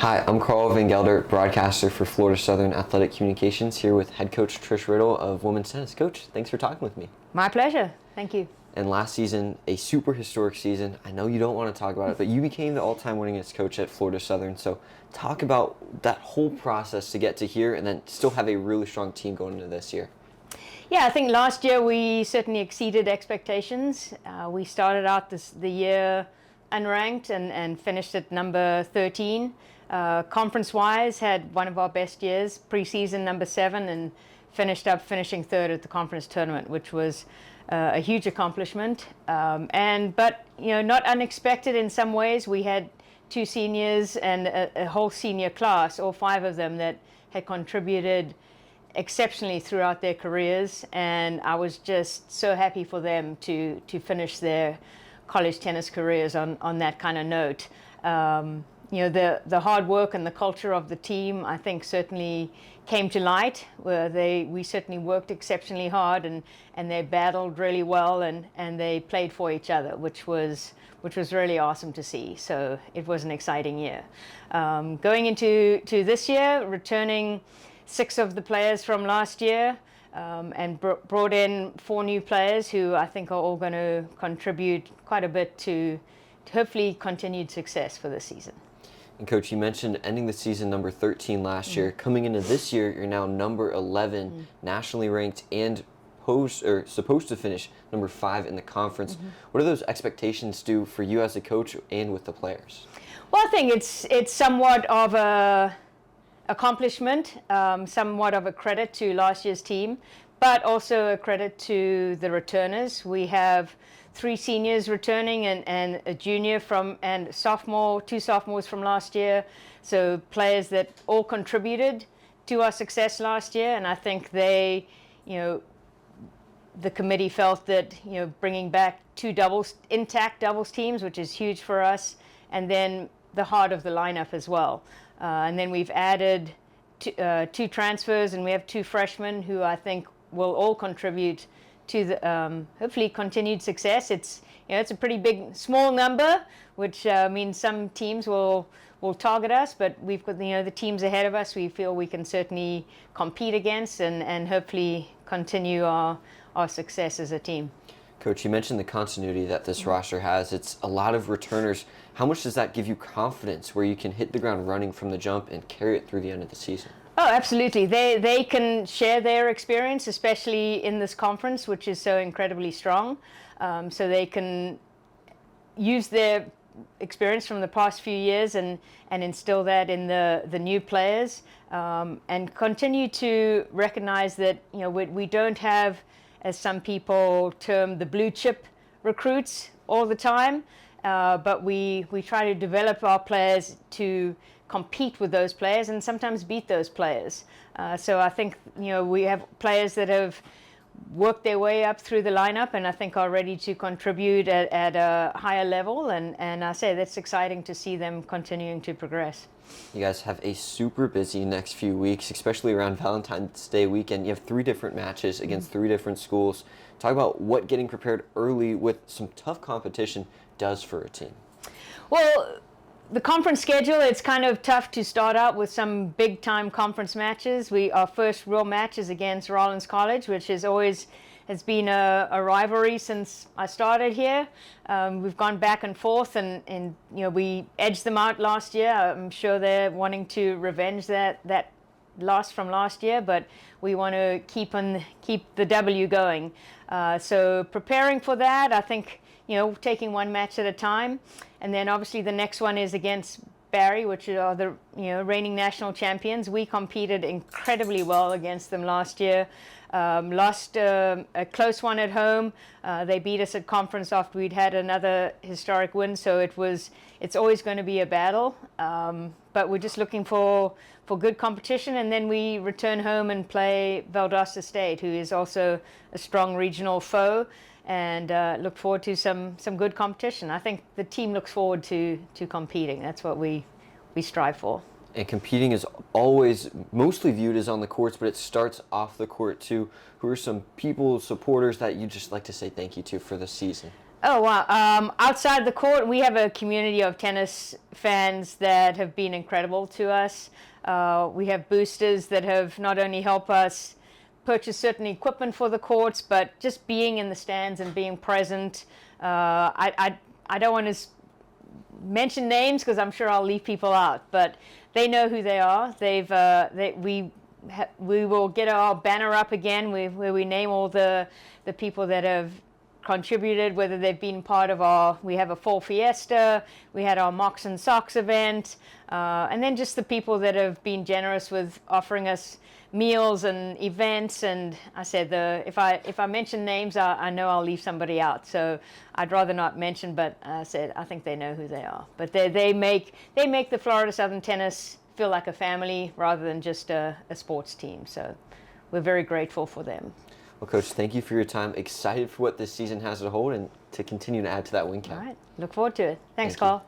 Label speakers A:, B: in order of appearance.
A: Hi, I'm Karl van Gelder, broadcaster for Florida Southern Athletic Communications, here with head coach Trish Riddell of women's tennis. Coach, thanks for talking with me.
B: My pleasure. Thank you.
A: And last season, a super historic season. I know you don't want to talk about it, but you became the all-time winningest coach at Florida Southern. So talk about that whole process to get to here and then still have a really strong team going into this year.
B: Yeah, I think last year we certainly exceeded expectations. We started out the year unranked and finished at number 13. Conference-wise, had one of our best years, preseason number 7, and finishing third at the conference tournament, which was a huge accomplishment. But not unexpected in some ways. We had 2 seniors and a whole senior class, all 5 of them, that had contributed exceptionally throughout their careers, and I was just so happy for them to finish their college tennis careers on that kind of note. The hard work and the culture of the team, I think, certainly came to light. We certainly worked exceptionally hard, and they battled really well, and they played for each other, which was really awesome to see. So it was an exciting year. Going into this year, returning 6 of the players from last year, and brought in 4 new players who I think are all going to contribute quite a bit to hopefully continued success for this season.
A: And Coach, you mentioned ending the season number 13 last year. Coming into this year, you're now number 11, nationally ranked, and supposed to finish number 5 in the conference. What do those expectations do for you as a coach and with the players?
B: Well, I think it's somewhat of a accomplishment, somewhat of a credit to last year's team, but also a credit to the returners. We have 3 seniors returning and a junior and 2 sophomores from last year. So players that all contributed to our success last year, and I think the committee felt that bringing back 2 intact doubles teams, which is huge for us, and then the heart of the lineup as well. And then we've added 2 transfers, and we have 2 freshmen who I think will all contribute to the hopefully continued success. It's a pretty small number, which means some teams will target us, but we've got the teams ahead of us we feel we can certainly compete against and hopefully continue our success as a team.
A: Coach, you mentioned the continuity that this roster has. It's a lot of returners. How much does that give you confidence where you can hit the ground running from the jump and carry it through the end of the season?
B: Oh, absolutely. They can share their experience, especially in this conference, which is so incredibly strong. So they can use their experience from the past few years and instill that in the new players, and continue to recognize that we don't have, as some people term, the blue chip recruits all the time, but we try to develop our players to compete with those players and sometimes beat those players. So I think we have players that have worked their way up through the lineup and I think are ready to contribute at a higher level, and I say that's exciting to see them continuing to progress.
A: You guys have a super busy next few weeks, especially around Valentine's Day weekend. You have 3 different matches against 3 different schools. Talk about what getting prepared early with some tough competition does for a team.
B: Well, the conference schedule, it's kind of tough to start out with some big-time conference matches. Our first real match is against Rollins College, which has been a rivalry since I started here. We've gone back and forth, and we edged them out last year. I'm sure they're wanting to revenge that loss from last year, but we want to keep the W going. So preparing for that, I think taking one match at a time, and then obviously the next one is against Barry, which are the reigning national champions. We competed incredibly well against them last year. Lost a close one at home. They beat us at conference after we'd had another historic win. So it's always going to be a battle. But we're just looking for good competition, and then we return home and play Valdosta State, who is also a strong regional foe, and look forward to some good competition. I think the team looks forward to competing. That's what we strive for.
A: And competing is always mostly viewed as on the courts, but it starts off the court too. Who are some people, supporters that you just like to say thank you to for this season?
B: Oh, wow. Outside the court, we have a community of tennis fans that have been incredible to us. We have boosters that have not only helped us purchase certain equipment for the courts, but just being in the stands and being present. I don't want to mention names because I'm sure I'll leave people out, but they know who they are. We will get our banner up again where we name all the people that have contributed, whether they've been part of we have a fall fiesta, we had our Mocs and Socks event, and then just the people that have been generous with offering us meals and events. And I said, if I mention names, I know I'll leave somebody out, so I'd rather not mention, but I said I think they know who they are. But they make the Florida Southern Tennis feel like a family rather than just a sports team, so we're very grateful for them.
A: Well, Coach, thank you for your time. Excited for what this season has to hold and to continue to add to that win count.
B: All right. Look forward to it. Thanks,
A: Thank you.
B: Karl.